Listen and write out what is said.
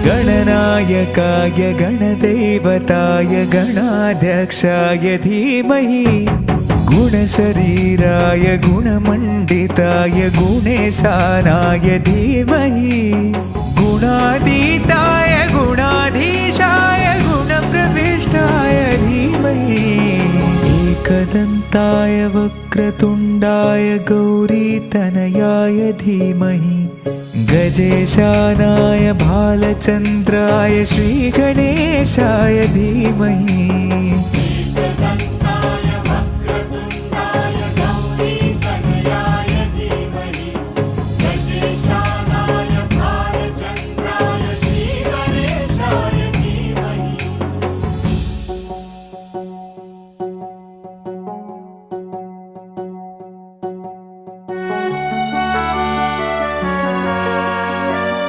गणनायकाय गणदेवताय गणाध्यक्षाय धीमहि गुणशरीराय गुणमण्डिताय गुणेशानाय धीमहि गुणातीताय गुणाधीशाय गुणप्रविष्टाय धीमहि एकदन्ताय वक्रतुण्डाय गौरीतनयाय धीमहि गजेशानाय भालचन्द्राय श्रीगणेशाय धीमहि